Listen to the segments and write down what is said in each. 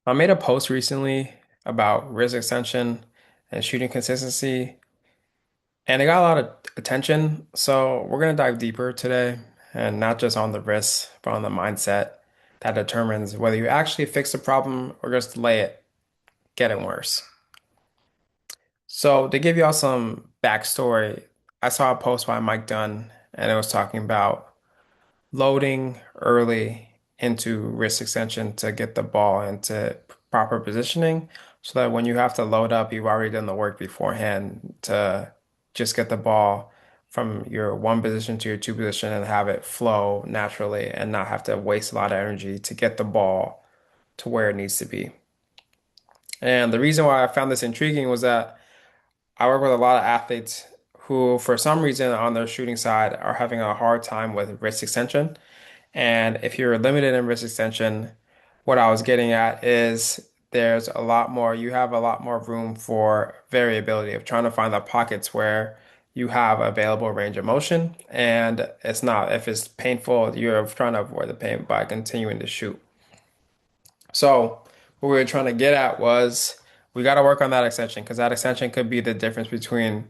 I made a post recently about wrist extension and shooting consistency, and it got a lot of attention. So we're gonna dive deeper today, and not just on the wrist, but on the mindset that determines whether you actually fix the problem or just delay it getting worse. So to give y'all some backstory, I saw a post by Mike Dunn, and it was talking about loading early into wrist extension to get the ball into proper positioning so that when you have to load up, you've already done the work beforehand to just get the ball from your one position to your two position and have it flow naturally and not have to waste a lot of energy to get the ball to where it needs to be. And the reason why I found this intriguing was that I work with a lot of athletes who, for some reason, on their shooting side, are having a hard time with wrist extension. And if you're limited in wrist extension, what I was getting at is you have a lot more room for variability of trying to find the pockets where you have available range of motion. And if it's painful, you're trying to avoid the pain by continuing to shoot. So what we were trying to get at was we got to work on that extension because that extension could be the difference between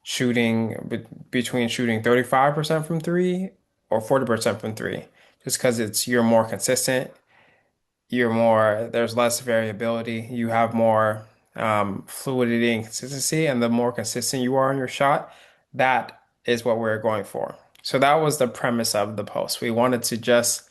shooting 35% from three or 40% from three. Just because you're more consistent, there's less variability, you have more fluidity and consistency, and the more consistent you are in your shot, that is what we're going for. So that was the premise of the post. We wanted to just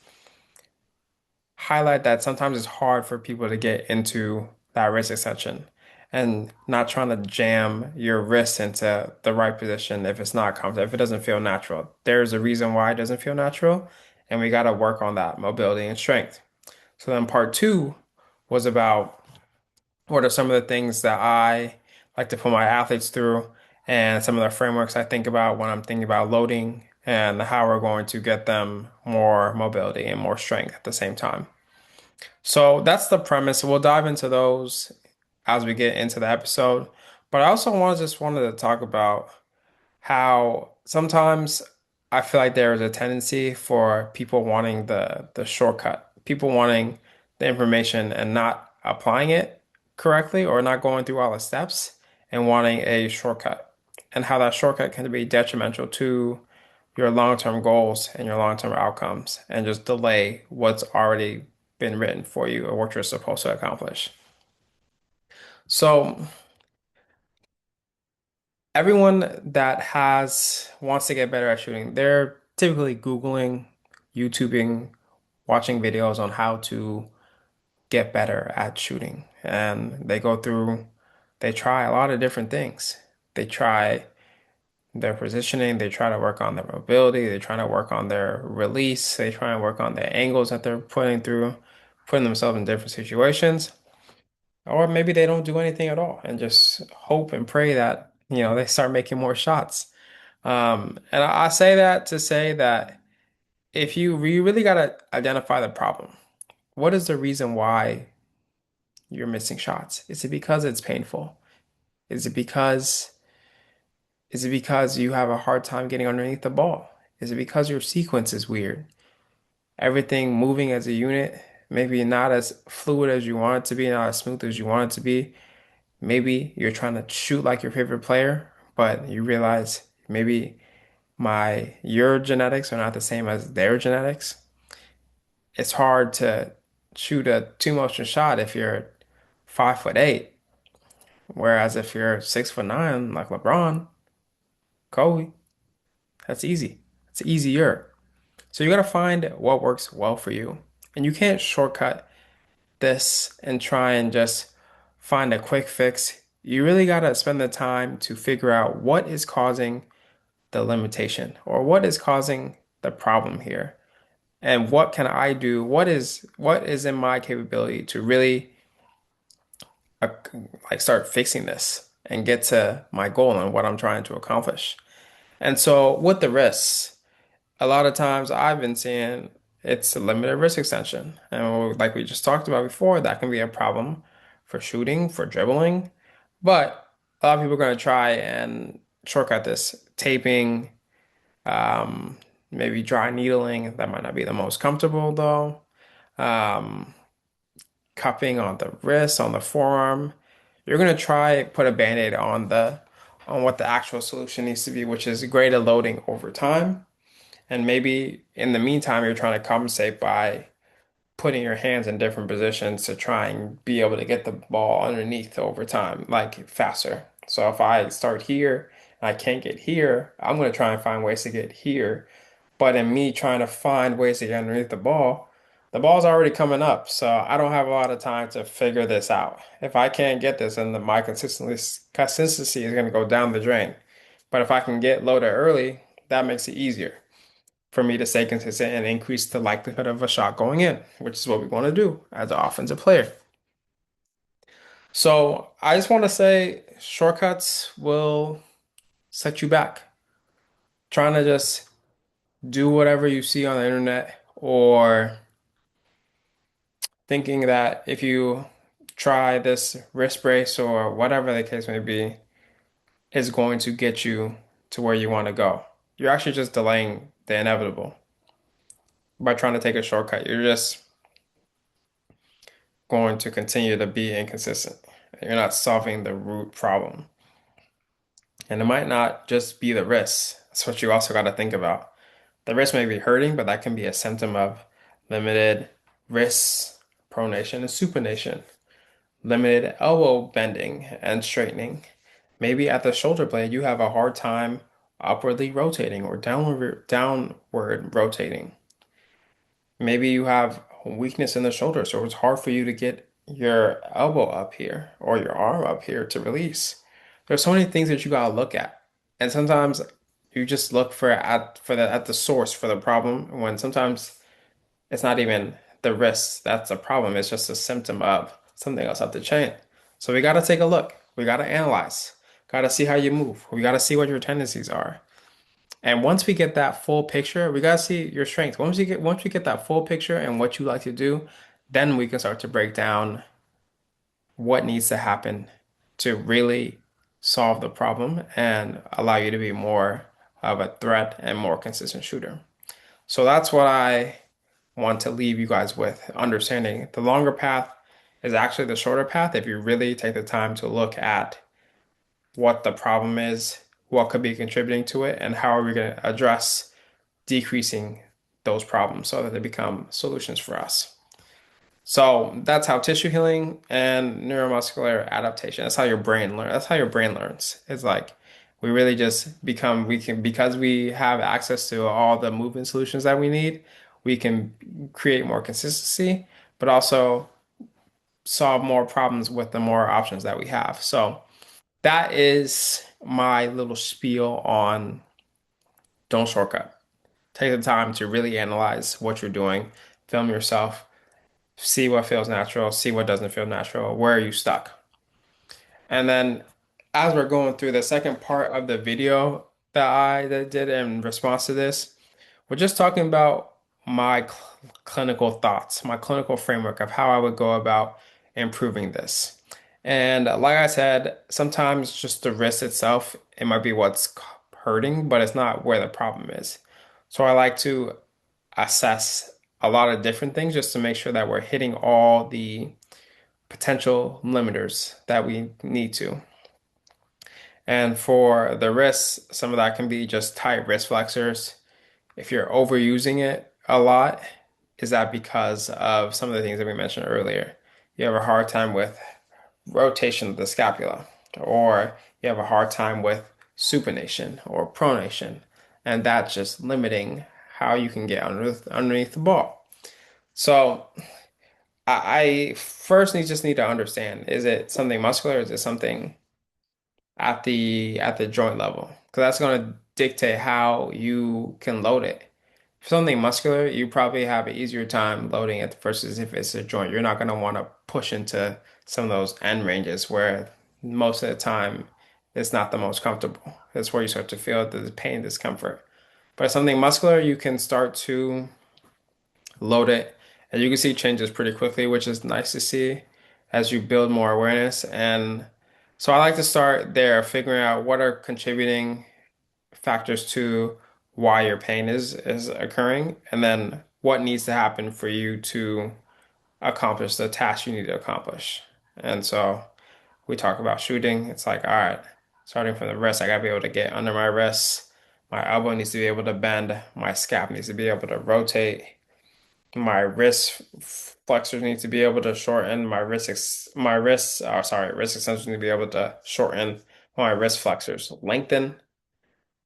highlight that sometimes it's hard for people to get into that wrist extension and not trying to jam your wrist into the right position if it's not comfortable, if it doesn't feel natural. There's a reason why it doesn't feel natural, and we got to work on that mobility and strength. So then part two was about what are some of the things that I like to put my athletes through and some of the frameworks I think about when I'm thinking about loading and how we're going to get them more mobility and more strength at the same time. So that's the premise. We'll dive into those as we get into the episode. But I also wanted to talk about how sometimes I feel like there is a tendency for people wanting the shortcut, people wanting the information and not applying it correctly or not going through all the steps and wanting a shortcut, and how that shortcut can be detrimental to your long-term goals and your long-term outcomes and just delay what's already been written for you or what you're supposed to accomplish. So everyone that has wants to get better at shooting, they're typically Googling, YouTubing, watching videos on how to get better at shooting. And they try a lot of different things. They try their positioning, they try to work on their mobility, they try to work on their release, they try and work on the angles that they're putting themselves in different situations. Or maybe they don't do anything at all and just hope and pray that, they start making more shots. And I say that to say that if you really got to identify the problem. What is the reason why you're missing shots? Is it because it's painful? Is it because is it because you have a hard time getting underneath the ball? Is it because your sequence is weird? Everything moving as a unit, maybe not as fluid as you want it to be, not as smooth as you want it to be. Maybe you're trying to shoot like your favorite player, but you realize maybe your genetics are not the same as their genetics. It's hard to shoot a two motion shot if you're 5'8", whereas if you're 6'9", like LeBron, Kobe, that's easy. It's easier. So you got to find what works well for you. And you can't shortcut this and try and just find a quick fix. You really got to spend the time to figure out what is causing the limitation or what is causing the problem here. And what can I do? What is in my capability to really uh, start fixing this and get to my goal and what I'm trying to accomplish. And so with the risks, a lot of times I've been seeing it's a limited risk extension. And like we just talked about before, that can be a problem for shooting, for dribbling. But a lot of people are going to try and shortcut this, taping, um, maybe dry needling. That might not be the most comfortable though. Um, cupping on the wrist, on the forearm, you're gonna try put a band-aid on the on what the actual solution needs to be, which is greater loading over time. And maybe in the meantime, you're trying to compensate by putting your hands in different positions to try and be able to get the ball underneath over time, like faster. So if I start here and I can't get here, I'm going to try and find ways to get here. But in me trying to find ways to get underneath the ball's already coming up. So I don't have a lot of time to figure this out. If I can't get this, then my consistency is going to go down the drain. But if I can get loaded early, that makes it easier for me to stay consistent and increase the likelihood of a shot going in, which is what we want to do as an offensive player. So I just want to say shortcuts will set you back. Trying to just do whatever you see on the internet or thinking that if you try this wrist brace or whatever the case may be, is going to get you to where you want to go. You're actually just delaying the inevitable by trying to take a shortcut. You're just going to continue to be inconsistent. You're not solving the root problem. And it might not just be the wrist. That's what you also got to think about. The wrist may be hurting, but that can be a symptom of limited wrist pronation and supination, limited elbow bending and straightening. Maybe at the shoulder blade, you have a hard time upwardly rotating or downward rotating. Maybe you have weakness in the shoulder, so it's hard for you to get your elbow up here or your arm up here to release. There's so many things that you gotta look at. And sometimes you just look at the source for the problem when sometimes it's not even the wrist that's a problem. It's just a symptom of something else up the chain. So we gotta take a look. We gotta analyze. Gotta see how you move. We gotta see what your tendencies are. And once we get that full picture, we gotta see your strengths. Once we get that full picture and what you like to do, then we can start to break down what needs to happen to really solve the problem and allow you to be more of a threat and more consistent shooter. So that's what I want to leave you guys with, understanding the longer path is actually the shorter path if you really take the time to look at what the problem is, what could be contributing to it, and how are we going to address decreasing those problems so that they become solutions for us. So that's how tissue healing and neuromuscular adaptation. That's how your brain learns. That's how your brain learns. It's like we really just become we can because we have access to all the movement solutions that we need, we can create more consistency, but also solve more problems with the more options that we have. So that is my little spiel on don't shortcut. Take the time to really analyze what you're doing, film yourself, see what feels natural, see what doesn't feel natural, where are you stuck? And then as we're going through the second part of the video that did in response to this, we're just talking about my clinical thoughts, my clinical framework of how I would go about improving this. And like I said, sometimes just the wrist itself, it might be what's hurting, but it's not where the problem is. So I like to assess a lot of different things just to make sure that we're hitting all the potential limiters that we need to. And for the wrists, some of that can be just tight wrist flexors. If you're overusing it a lot, is that because of some of the things that we mentioned earlier? You have a hard time with rotation of the scapula, or you have a hard time with supination or pronation, and that's just limiting how you can get underneath the ball. So I first just need to understand, is it something muscular? Is it something at the joint level? Because that's going to dictate how you can load it. For something muscular, you probably have an easier time loading it versus if it's a joint. You're not going to want to push into some of those end ranges where most of the time it's not the most comfortable. That's where you start to feel the pain, discomfort. But something muscular, you can start to load it, and you can see changes pretty quickly, which is nice to see as you build more awareness. And so I like to start there, figuring out what are contributing factors to why your pain is occurring, and then what needs to happen for you to accomplish the task you need to accomplish. And so we talk about shooting. It's like, all right, starting from the wrist, I gotta be able to get under my wrist. My elbow needs to be able to bend. My scap needs to be able to rotate. My wrist flexors need to be able to shorten. Wrist extensions need to be able to shorten. My wrist flexors lengthen.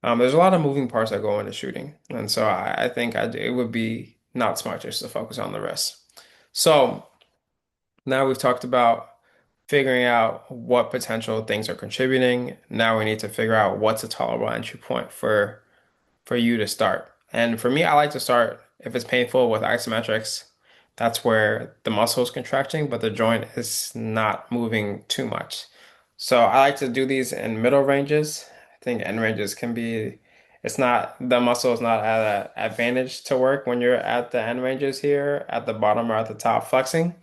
There's a lot of moving parts that go into shooting, and so I think it would be not smart just to focus on the wrist. So now we've talked about figuring out what potential things are contributing. Now we need to figure out what's a tolerable entry point for you to start. And for me, I like to start if it's painful with isometrics. That's where the muscle is contracting, but the joint is not moving too much. So I like to do these in middle ranges. I think end ranges can be, it's not, the muscle is not at an advantage to work when you're at the end ranges here, at the bottom or at the top flexing.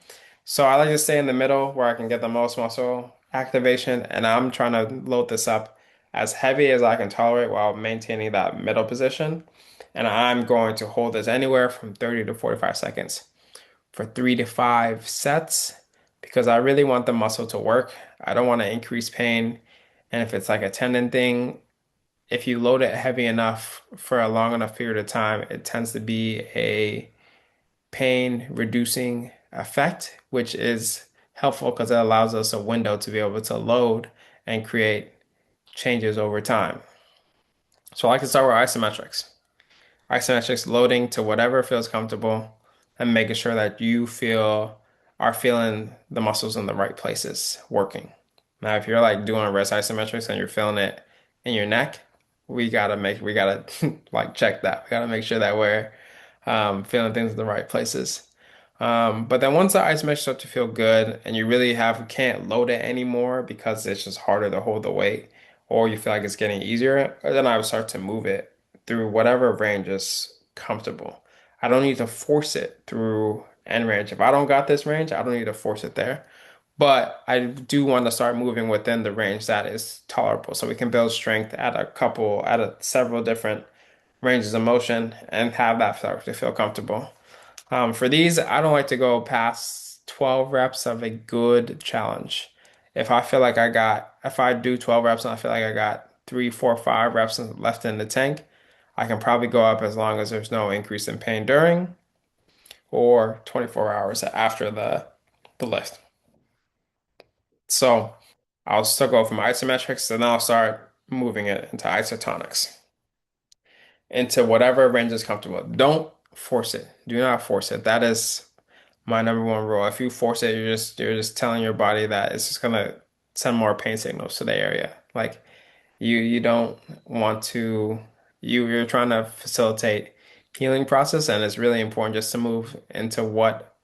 So I like to stay in the middle where I can get the most muscle activation, and I'm trying to load this up as heavy as I can tolerate while maintaining that middle position. And I'm going to hold this anywhere from 30 to 45 seconds for 3 to 5 sets because I really want the muscle to work. I don't want to increase pain. And if it's like a tendon thing, if you load it heavy enough for a long enough period of time, it tends to be a pain reducing effect, which is helpful because it allows us a window to be able to load and create changes over time. So I like to start with isometrics. Isometrics loading to whatever feels comfortable and making sure that you are feeling the muscles in the right places working. Now, if you're like doing wrist isometrics and you're feeling it in your neck, we gotta like check that. We gotta make sure that we're feeling things in the right places. But then once the ice mesh start to feel good and you really can't load it anymore because it's just harder to hold the weight, or you feel like it's getting easier, then I would start to move it through whatever range is comfortable. I don't need to force it through end range. If I don't got this range, I don't need to force it there. But I do want to start moving within the range that is tolerable so we can build strength at several different ranges of motion and have that start to feel comfortable. For these, I don't like to go past 12 reps of a good challenge. If I do 12 reps and I feel like I got 3, 4, 5 reps left in the tank, I can probably go up as long as there's no increase in pain during or 24 hours after the lift. So I'll still go from isometrics and then I'll start moving it into isotonics, into whatever range is comfortable. Don't force it. Do not force it. That is my number one rule. If you force it, you're just telling your body that it's just gonna send more pain signals to the area. Like you don't want to you're trying to facilitate healing process, and it's really important just to move into what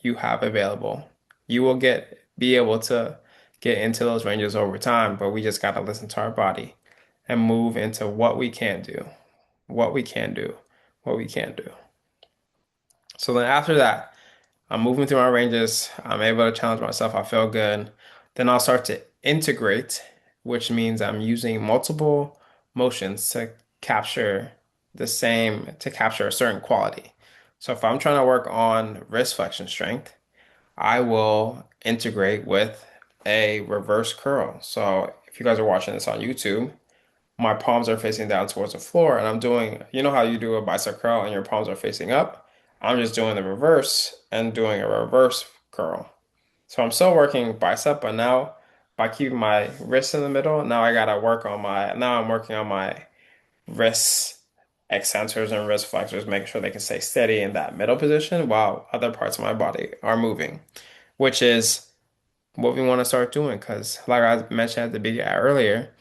you have available. You will be able to get into those ranges over time, but we just gotta listen to our body and move into what we can do, what we can do, what we can do. So then after that, I'm moving through my ranges. I'm able to challenge myself. I feel good. Then I'll start to integrate, which means I'm using multiple motions to capture a certain quality. So if I'm trying to work on wrist flexion strength, I will integrate with a reverse curl. So if you guys are watching this on YouTube, my palms are facing down towards the floor and I'm doing, you know how you do a bicep curl and your palms are facing up? I'm just doing the reverse and doing a reverse curl. So I'm still working bicep, but now by keeping my wrists in the middle, now I'm working on my wrist extensors and wrist flexors, making sure they can stay steady in that middle position while other parts of my body are moving, which is what we want to start doing. Because like I mentioned at the beginning earlier,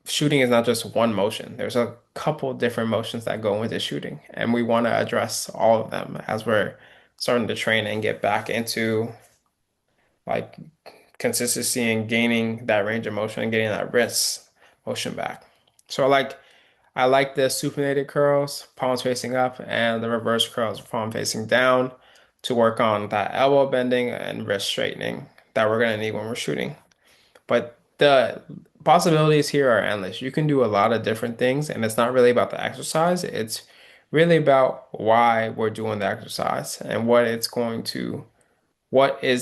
shooting is not just one motion. There's a couple different motions that go into shooting, and we want to address all of them as we're starting to train and get back into like consistency and gaining that range of motion and getting that wrist motion back. So I like the supinated curls, palms facing up, and the reverse curls, palm facing down, to work on that elbow bending and wrist straightening that we're gonna need when we're shooting. But the possibilities here are endless. You can do a lot of different things, and it's not really about the exercise. It's really about why we're doing the exercise and what is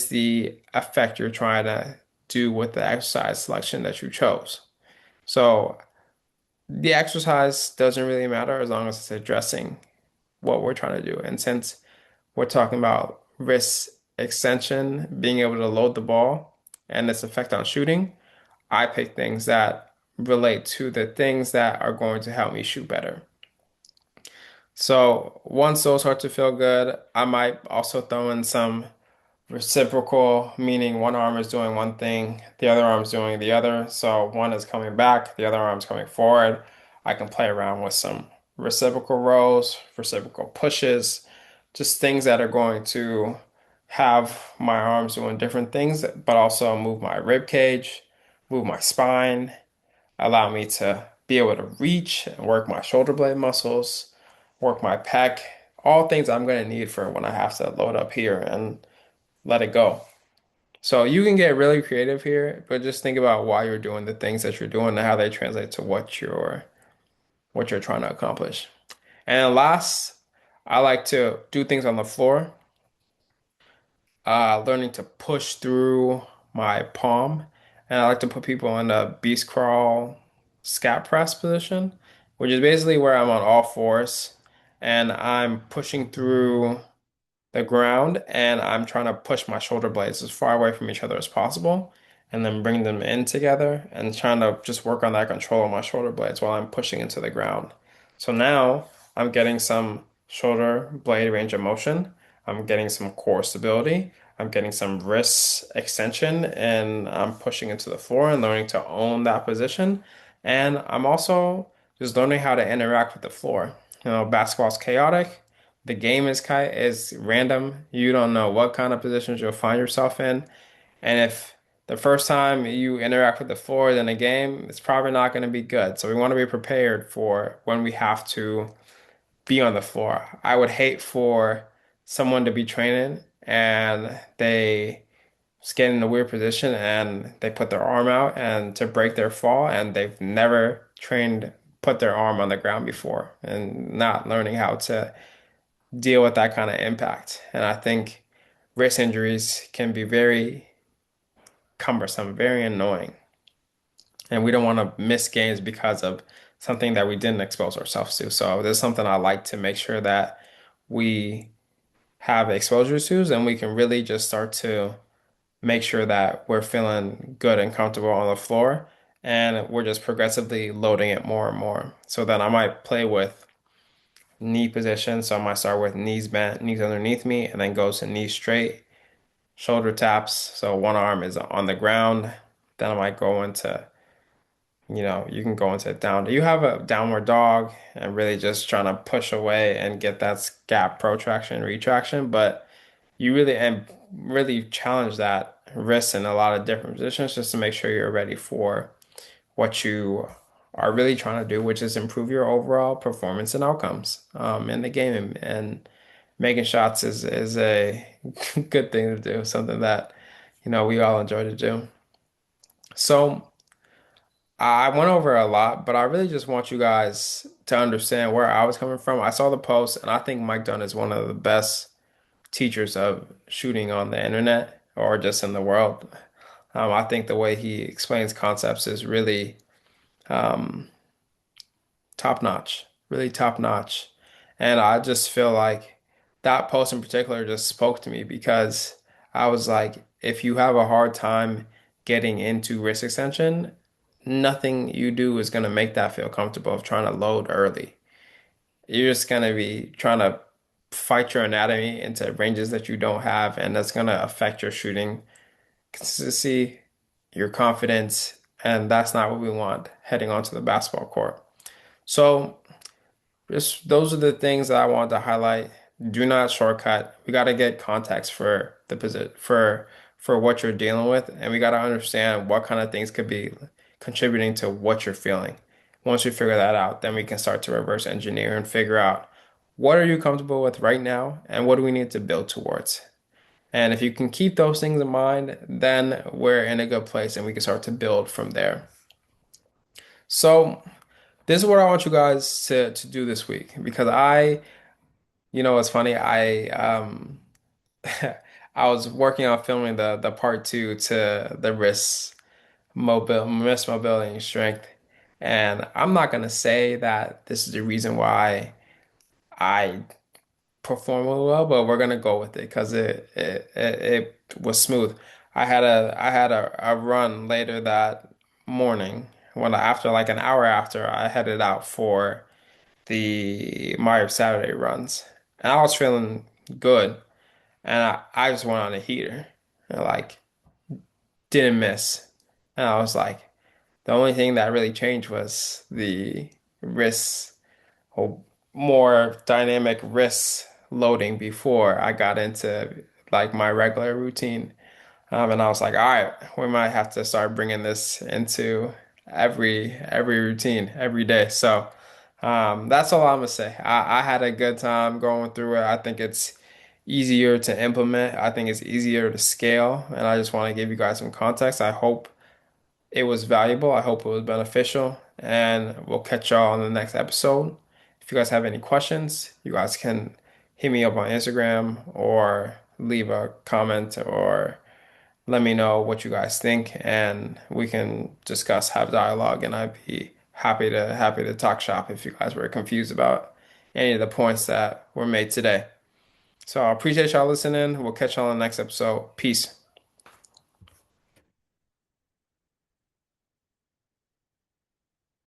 the effect you're trying to do with the exercise selection that you chose. So the exercise doesn't really matter as long as it's addressing what we're trying to do. And since we're talking about wrist extension, being able to load the ball and its effect on shooting, I pick things that relate to the things that are going to help me shoot better. So once those start to feel good, I might also throw in some reciprocal, meaning one arm is doing one thing, the other arm is doing the other. So one is coming back, the other arm is coming forward. I can play around with some reciprocal rows, reciprocal pushes, just things that are going to have my arms doing different things, but also move my rib cage, move my spine, allow me to be able to reach and work my shoulder blade muscles, work my pec, all things I'm going to need for when I have to load up here and let it go. So you can get really creative here, but just think about why you're doing the things that you're doing and how they translate to what you're trying to accomplish. And last, I like to do things on the floor, learning to push through my palm. And I like to put people in a beast crawl scat press position, which is basically where I'm on all fours and I'm pushing through the ground and I'm trying to push my shoulder blades as far away from each other as possible and then bring them in together and trying to just work on that control of my shoulder blades while I'm pushing into the ground. So now I'm getting some shoulder blade range of motion. I'm getting some core stability. I'm getting some wrist extension and I'm pushing into the floor and learning to own that position. And I'm also just learning how to interact with the floor. You know, basketball's chaotic. The game is random. You don't know what kind of positions you'll find yourself in. And if the first time you interact with the floor in a game, it's probably not going to be good. So we want to be prepared for when we have to be on the floor. I would hate for someone to be training and they just get in a weird position and they put their arm out and to break their fall and they've never trained put their arm on the ground before and not learning how to deal with that kind of impact. And I think wrist injuries can be very cumbersome, very annoying. And we don't want to miss games because of something that we didn't expose ourselves to. So there's something I like to make sure that we have exposure to, and we can really just start to make sure that we're feeling good and comfortable on the floor. And we're just progressively loading it more and more. So then I might play with knee position. So I might start with knees bent, knees underneath me, and then go to knees straight, shoulder taps. So one arm is on the ground. Then I might go into, you can go into down. You have a downward dog and really just trying to push away and get that gap protraction, retraction. But you really challenge that wrist in a lot of different positions just to make sure you're ready for what you are really trying to do, which is improve your overall performance and outcomes in the game. And making shots is a good thing to do, something that we all enjoy to do. So I went over a lot, but I really just want you guys to understand where I was coming from. I saw the post, and I think Mike Dunn is one of the best teachers of shooting on the internet or just in the world. I think the way he explains concepts is really um, top notch, really top notch. And I just feel like that post in particular just spoke to me because I was like, if you have a hard time getting into wrist extension, nothing you do is going to make that feel comfortable of trying to load early. You're just going to be trying to fight your anatomy into ranges that you don't have, and that's going to affect your shooting consistency, your confidence, and that's not what we want heading onto the basketball court. So, just those are the things that I wanted to highlight. Do not shortcut. We got to get context for the position for what you're dealing with, and we got to understand what kind of things could be contributing to what you're feeling. Once we figure that out, then we can start to reverse engineer and figure out what are you comfortable with right now, and what do we need to build towards. And if you can keep those things in mind, then we're in a good place, and we can start to build from there. So. this is what I want you guys to do this week because it's funny. I was working on filming the part two to the wrist mobility and strength, and I'm not gonna say that this is the reason why I perform really well, but we're gonna go with it because it was smooth. I had a run later that morning after like an hour after I headed out for the Mario Saturday runs, and I was feeling good, and I just went on a heater and like didn't miss, and I was like, the only thing that really changed was the wrist or more dynamic wrist loading before I got into like my regular routine. And I was like, all right, we might have to start bringing this into every routine every day. So that's all I'm gonna say. I had a good time going through it. I think it's easier to implement. I think it's easier to scale. And I just want to give you guys some context. I hope it was valuable. I hope it was beneficial. And we'll catch y'all on the next episode. If you guys have any questions, you guys can hit me up on Instagram or leave a comment or let me know what you guys think and we can discuss, have dialogue, and I'd be happy to talk shop if you guys were confused about any of the points that were made today. So I appreciate y'all listening. We'll catch y'all on the next episode. Peace.